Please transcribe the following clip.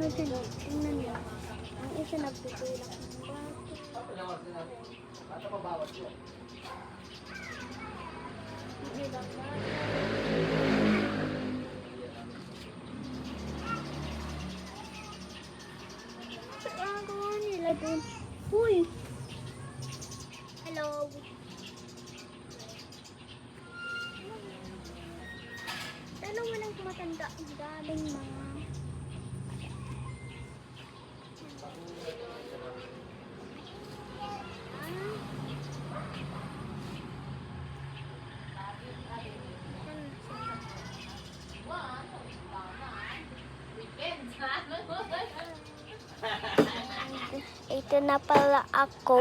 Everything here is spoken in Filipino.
ano sila, tingnan niyo. Ang isa nagtutulak ng bato. Yung iba pa. Ang gawa nila dun. Uy! Hello! Pero walang matanda. Ang daming mga... Ito na pala ako.